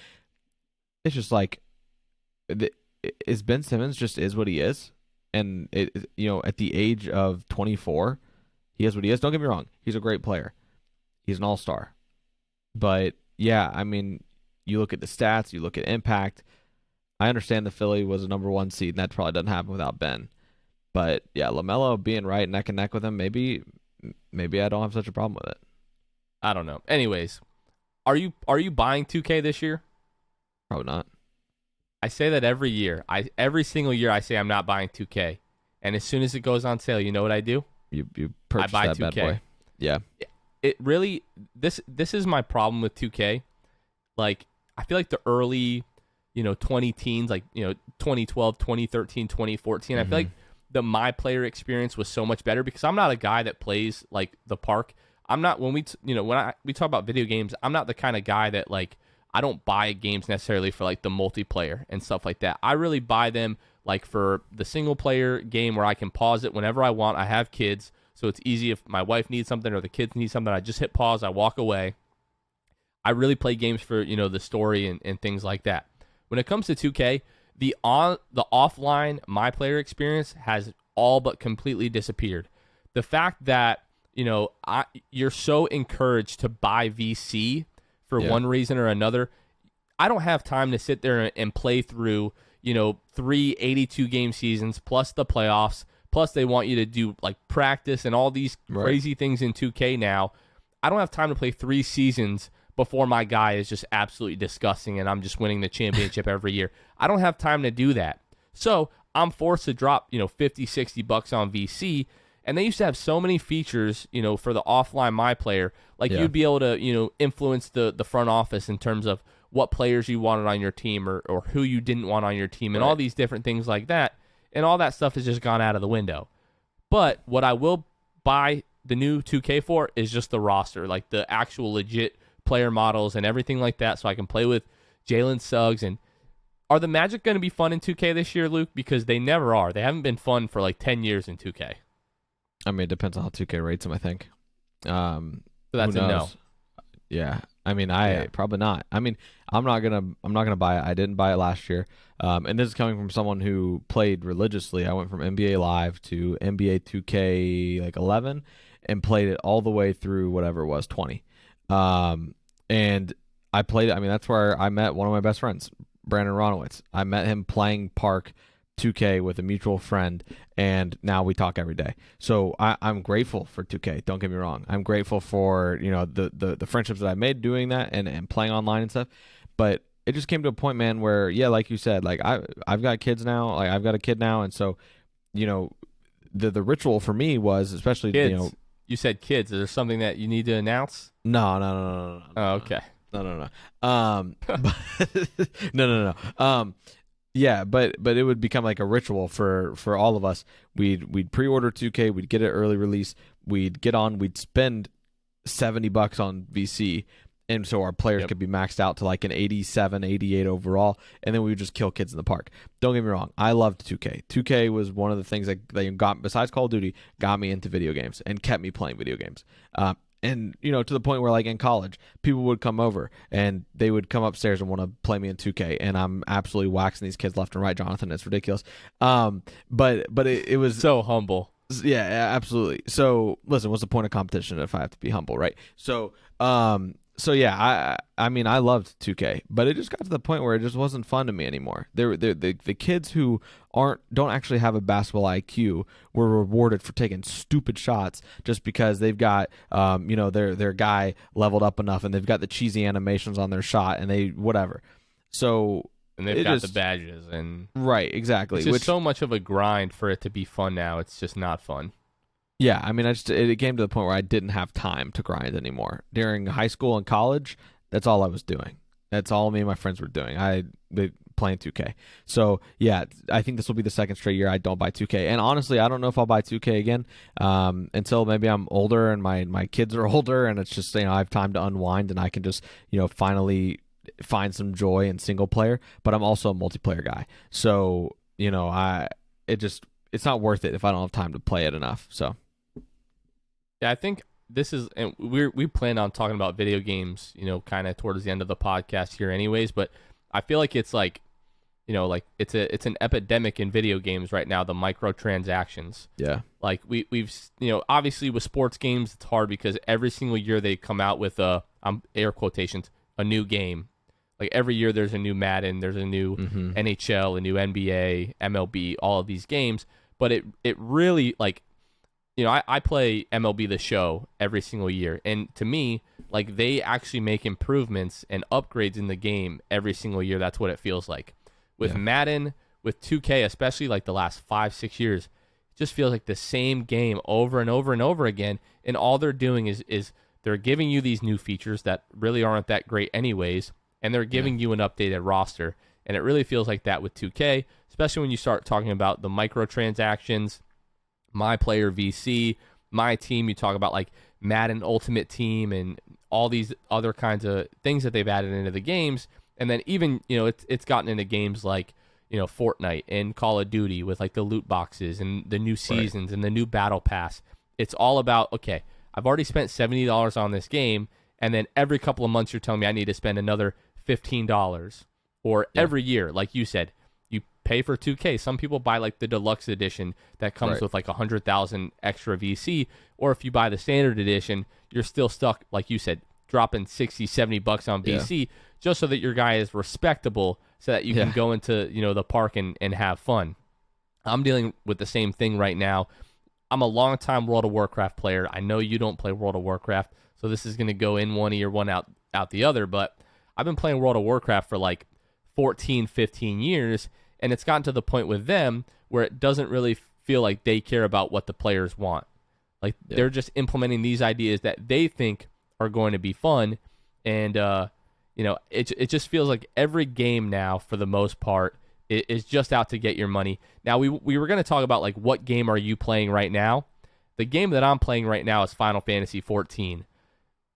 It's just like, is Ben Simmons just is what he is, and at the age of 24, he is what he is. Don't get me wrong, he's a great player. He's an all-star. But, yeah, I mean, you look at the stats, you look at impact. I understand the Philly was a number 1 seed, and that probably doesn't happen without Ben. But, yeah, LaMelo being right neck and neck with him, maybe I don't have such a problem with it. I don't know. Anyways, are you buying 2K this year? Probably not. I say that every year. Every single year I say I'm not buying 2K. And as soon as it goes on sale, you know what I do? You purchase that 2K. Bad boy. Yeah. It really, this is my problem with 2K. Like, I feel like the early, 20 teens, like, 2012, 2013, 2014, I feel like the my player experience was so much better because I'm not a guy that plays like the park. I'm not, when we talk about video games, I'm not the kind of guy that like, I don't buy games necessarily for like the multiplayer and stuff like that. I really buy them like for the single player game where I can pause it whenever I want. I have kids, so it's easy if my wife needs something or the kids need something. I just hit pause, I walk away. I really play games for, the story and things like that. When it comes to 2K, the offline my player experience has all but completely disappeared. The fact that, you're so encouraged to buy VC for one reason or another. I don't have time to sit there and play through, 3 82-game seasons plus the playoffs, plus they want you to do like practice and all these crazy things in 2K now. I don't have time to play 3 seasons before my guy is just absolutely disgusting and I'm just winning the championship every year. I don't have time to do that. So I'm forced to drop, $50, $60 on VC. And they used to have so many features, for the offline my player. Like you'd be able to, influence the front office in terms of what players you wanted on your team or who you didn't want on your team and all these different things like that. And all that stuff has just gone out of the window. But what I will buy the new 2K for is just the roster, like the actual legit player models and everything like that, so I can play with, Jalen Suggs. And are the Magic going to be fun in 2K this year, Luke? Because they never are. They haven't been fun for like 10 years in 2K. I mean, it depends on how 2K rates them, I think. So that's a no. Yeah. I mean, probably not. I mean, I'm not gonna buy it. I didn't buy it last year. And this is coming from someone who played religiously. I went from NBA Live to NBA 2K like 11 and played it all the way through whatever it was 20. And I played it. I mean, that's where I met one of my best friends, Brandon Ronowitz. I met him playing Park 2K with a mutual friend, and now we talk every day. So I'm grateful for 2K. Don't get me wrong. I'm grateful for the friendships that I made doing that and playing online and stuff. But it just came to a point, man, where like you said, like I've got kids now. Like I've got a kid now, and so the ritual for me was especially kids. You said kids. Is there something that you need to announce? No. Oh, okay. No. No. Yeah, but it would become like a ritual for all of us. We'd pre-order 2K, we'd get it early release, we'd spend $70 on VC, and so our players could be maxed out to like an 87, 88 overall, and then we would just kill kids in the park. Don't get me wrong, I loved 2K. 2K was one of the things that got, besides Call of Duty, got me into video games and kept me playing video games. And, to the point where, like, in college, people would come over, and they would come upstairs and want to play me in 2K, and I'm absolutely waxing these kids left and right, Jonathan. It's ridiculous. But it was... So humble. Yeah, absolutely. So, listen, what's the point of competition if I have to be humble, right? So yeah, I mean, I loved 2K, but it just got to the point where it just wasn't fun to me anymore. The kids who don't actually have a basketball IQ were rewarded for taking stupid shots just because they've got their guy leveled up enough and they've got the cheesy animations on their shot and they whatever. So and they've got the badges and right, exactly. It's just so much of a grind for it to be fun now. It's just not fun. Yeah, I mean, it came to the point where I didn't have time to grind anymore. During high school and college, that's all I was doing. That's all me and my friends were doing. They playing 2K. So, yeah, I think this will be the second straight year I don't buy 2K. And honestly, I don't know if I'll buy 2K again until maybe I'm older and my kids are older and it's just, I have time to unwind and I can just, finally find some joy in single player. But I'm also a multiplayer guy. So, it's not worth it if I don't have time to play it enough. So. Yeah, I think this is, and we plan on talking about video games, kind of towards the end of the podcast here, anyways. But I feel like it's like, it's an epidemic in video games right now. The microtransactions. Yeah. Like we've obviously with sports games, it's hard because every single year they come out with air quotations, a new game. Like every year there's a new Madden, there's a new NHL, a new NBA, MLB, all of these games. But it really like. I play MLB The Show every single year, and to me, like they actually make improvements and upgrades in the game every single year. That's what it feels like. With Madden, with 2K, especially like the last 5-6 years, it just feels like the same game over and over and over again. And all they're doing is they're giving you these new features that really aren't that great anyways, and they're giving you an updated roster. And it really feels like that with 2K, especially when you start talking about the microtransactions. My player VC, my team, you talk about like Madden Ultimate Team and all these other kinds of things that they've added into the games. And then even, it's gotten into games like, Fortnite and Call of Duty with like the loot boxes and the new seasons and the new battle pass. It's all about, okay, I've already spent $70 on this game. And then every couple of months you're telling me I need to spend another $15 or every year, like you said. Pay for 2K. Some people buy like the deluxe edition that comes with like 100,000 extra VC, or if you buy the standard edition, you're still stuck, like you said, dropping $60-$70 on VC just so that your guy is respectable, so that you can go into the park and have fun. I'm dealing with the same thing right now. I'm a long-time World of Warcraft player. I know you don't play World of Warcraft, so this is going to go in one ear, one out the other. But I've been playing World of Warcraft for like 14, 15 years. And it's gotten to the point with them where it doesn't really feel like they care about what the players want. Like they're just implementing these ideas that they think are going to be fun. And, it just feels like every game now, for the most part, is just out to get your money. Now, we were going to talk about like what game are you playing right now? The game that I'm playing right now is Final Fantasy 14.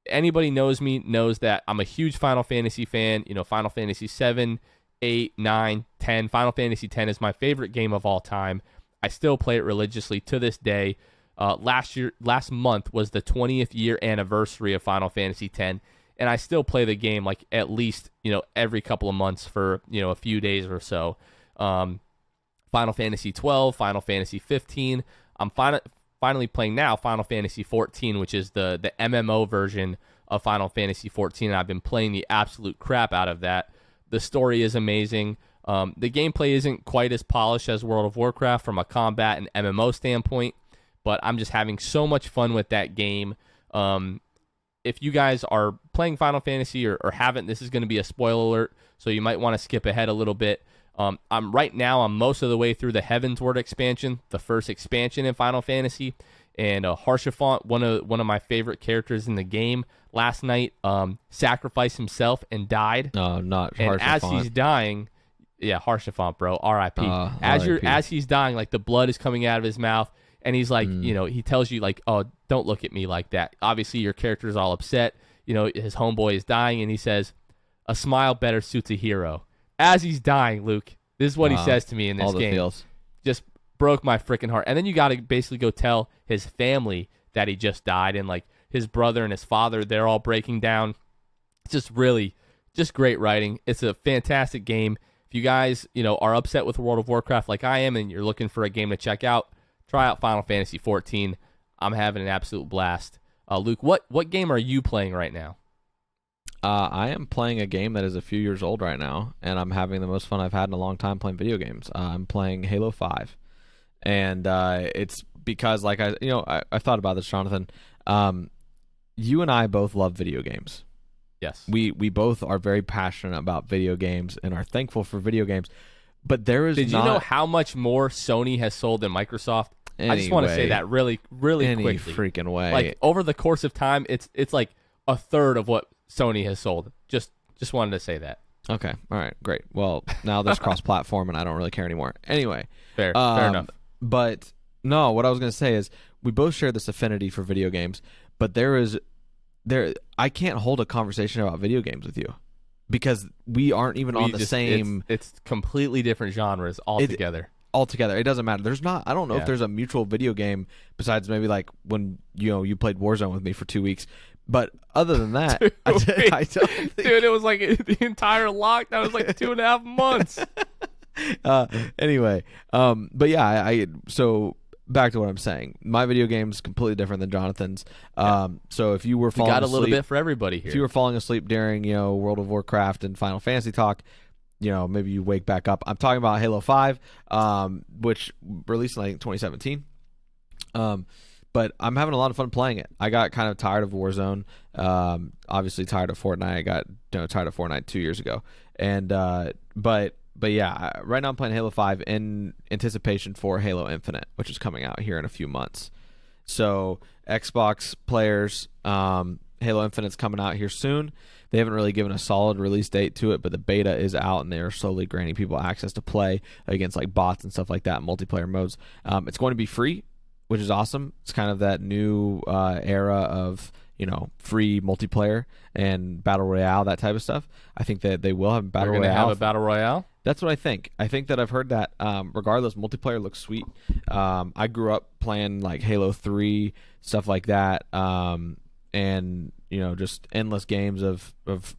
anybody knows me knows that I'm a huge Final Fantasy fan. Final Fantasy 7, 8, 9, 10. Final Fantasy 10 is my favorite game of all time. I still play it religiously to this day. Last month was the 20th year anniversary of Final Fantasy 10, and I still play the game like at least every couple of months for a few days or so. Final Fantasy 12, Final Fantasy 15. I'm finally playing now Final Fantasy 14, which is the MMO version of Final Fantasy 14, and I've been playing the absolute crap out of that. The story is amazing. The gameplay isn't quite as polished as World of Warcraft from a combat and MMO standpoint, but I'm just having so much fun with that game. If you guys are playing Final Fantasy or haven't, this is going to be a spoiler alert, so you might want to skip ahead a little bit. I'm most of the way through the Heavensward expansion, the first expansion in Final Fantasy, and Haurchefant, one of my favorite characters in the game, last night sacrificed himself and died. No, not and Haurchefant. As he's dying, yeah, Haurchefant, bro, R.I.P. As he's dying, like the blood is coming out of his mouth, and he's like, he tells you like, oh, don't look at me like that. Obviously, your character's all upset. His homeboy is dying, and he says, "A smile better suits a hero." As he's dying, Luke, this is what he says to me in this game. Feels. Just broke my freaking heart. And then you got to basically go tell his family that he just died, and like his brother and his father, they're all breaking down. It's just great writing. It's a fantastic game. If you guys, are upset with World of Warcraft like I am, and you're looking for a game to check out, try out Final Fantasy 14. I'm having an absolute blast. Luke, what game are you playing right now? I am playing a game that is a few years old right now, and I'm having the most fun I've had in a long time playing video games. I'm playing Halo 5, and it's because, like I thought about this, Jonathan. You and I both love video games. Yes. We both are very passionate about video games and are thankful for video games. But there is Did you know how much more Sony has sold than Microsoft? I just want to say that really, really quickly. Freaking way. Like over the course of time, it's like a third of what Sony has sold. Just wanted to say that. Okay. All right. Great. Well, now there's cross-platform, and I don't really care anymore. Anyway. Fair enough. But no, what I was going to say is we both share this affinity for video games, but I can't hold a conversation about video games with you because we aren't even on the same. It's completely different genres altogether. Altogether, it doesn't matter. I don't know if there's a mutual video game besides maybe like when you played Warzone with me for 2 weeks. But other than that, dude, I don't think... Dude, it was like the entire lockdown was like 2.5 months. Anyway, but yeah, so back to what I'm saying. My video game's completely different than Jonathan's. So if you were falling asleep, got a little bit for everybody here. If you were falling asleep during World of Warcraft and Final Fantasy talk, maybe you wake back up. I'm talking about Halo 5, which released in, I think, 2017. But I'm having a lot of fun playing it. I got kind of tired of Warzone. Obviously tired of Fortnite. I got tired of Fortnite 2 years ago. And but yeah, right now I'm playing Halo 5 in anticipation for Halo Infinite, which is coming out here in a few months. So Xbox players, Halo Infinite's coming out here soon. They haven't really given a solid release date to it, but the beta is out, and they are slowly granting people access to play against like bots and stuff like that, multiplayer modes. It's going to be free, which is awesome. It's kind of that new era of free multiplayer and battle royale, that type of stuff. I think that they will have battle royale. They're going to have a battle royale? That's what I think. I think that I've heard that. Regardless, multiplayer looks sweet. I grew up playing like Halo 3, stuff like that, and just endless games of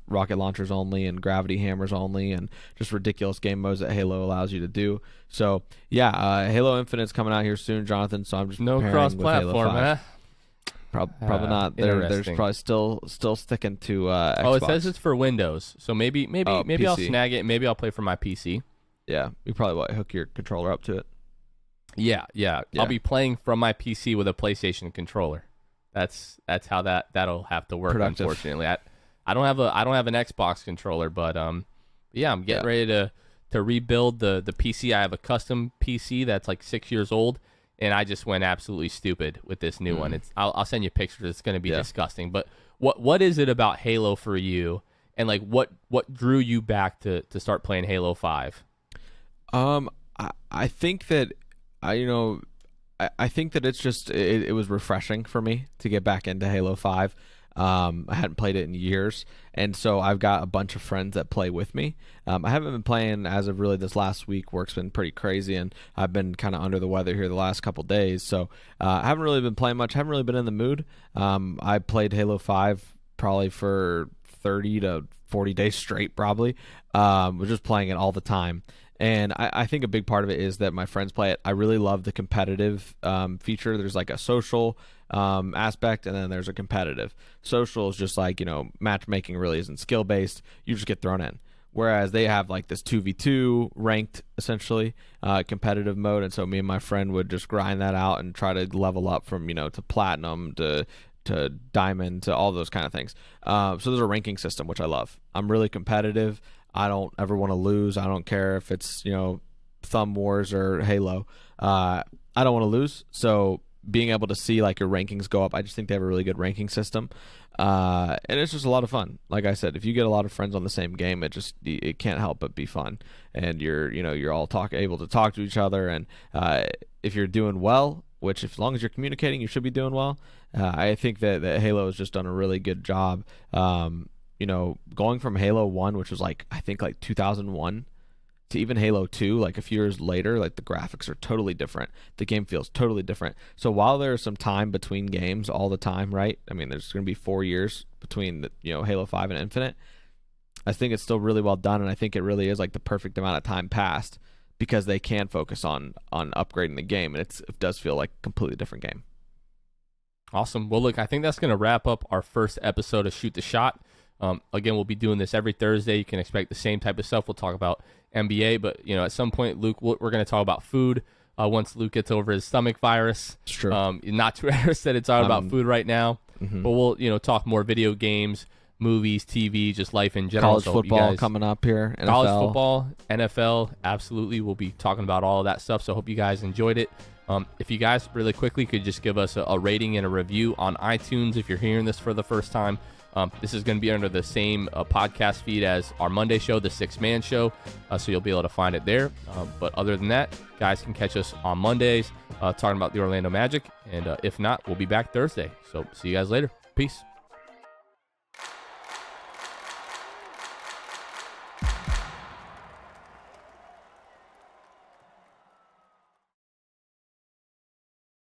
rocket launchers only and gravity hammers only, and just ridiculous game modes that Halo allows you to do. So yeah, Halo Infinite's coming out here soon, Jonathan. So I'm just no cross-platform, huh? Probably not. There's probably still sticking to Xbox. Oh, it says it's for Windows. So maybe I'll snag it. Maybe I'll play for my PC. Yeah, you probably hook your controller up to it. Yeah. I'll be playing from my PC with a PlayStation controller. That's how that'll have to work. Productive. Unfortunately, I don't have an Xbox controller, but yeah, I'm getting ready to rebuild the PC. I have a custom PC that's like 6 years old, and I just went absolutely stupid with this new one. I'll send you pictures. It's going to be disgusting. But what is it about Halo for you, and like what drew you back to start playing Halo 5? I think that I think that it's just it was refreshing for me to get back into Halo 5. I hadn't played it in years, and so I've got a bunch of friends that play with me. I haven't been playing as of really this last week. Work's been pretty crazy, and I've been kind of under the weather here the last couple days, so I haven't really been playing much. Haven't really been in the mood. I played Halo 5 probably for 30 to 40 days straight, probably. Was just playing it all the time. And I think a big part of it is that my friends play it. I really love the competitive feature. There's like a social aspect, and then there's a competitive. Social is just like, matchmaking really isn't skill based. You just get thrown in. Whereas they have like this 2v2 ranked, essentially, competitive mode. And so me and my friend would just grind that out and try to level up from, to platinum to diamond to all those kind of things. So there's a ranking system, which I love. I'm really competitive. I don't ever want to lose. I don't care if it's, Thumb Wars or Halo. I don't want to lose. So being able to see like your rankings go up, I just think they have a really good ranking system. And it's just a lot of fun. Like I said, if you get a lot of friends on the same game, it can't help but be fun. And you're all able to talk to each other. And if you're doing well, which as long as you're communicating, you should be doing well. I think that Halo has just done a really good job. Going from Halo 1, which was I think 2001, to even Halo 2, like a few years later, like the graphics are totally different. The game feels totally different. So while there's some time between games all the time, right? I mean, there's going to be 4 years between Halo 5 and Infinite. I think it's still really well done, and I think it really is like the perfect amount of time passed because they can focus on upgrading the game, and it does feel like a completely different game. Awesome. Well, look, I think that's going to wrap up our first episode of Shoot the Shot. Again, we'll be doing this every Thursday. You can expect the same type of stuff. We'll talk about NBA, but at some point, Luke, we're going to talk about food. Once Luke gets over his stomach virus, it's true. Not too interested to talk about food right now, but we'll talk more video games, movies, TV, just life in general. College football coming up here. NFL. College football, NFL, absolutely. We'll be talking about all of that stuff. So hope you guys enjoyed it. If you guys really quickly could just give us a rating and a review on iTunes if you're hearing this for the first time. This is going to be under the same podcast feed as our Monday show, the 6-Man Show, so you'll be able to find it there. But other than that, guys can catch us on Mondays talking about the Orlando Magic, and if not, we'll be back Thursday. So see you guys later. Peace.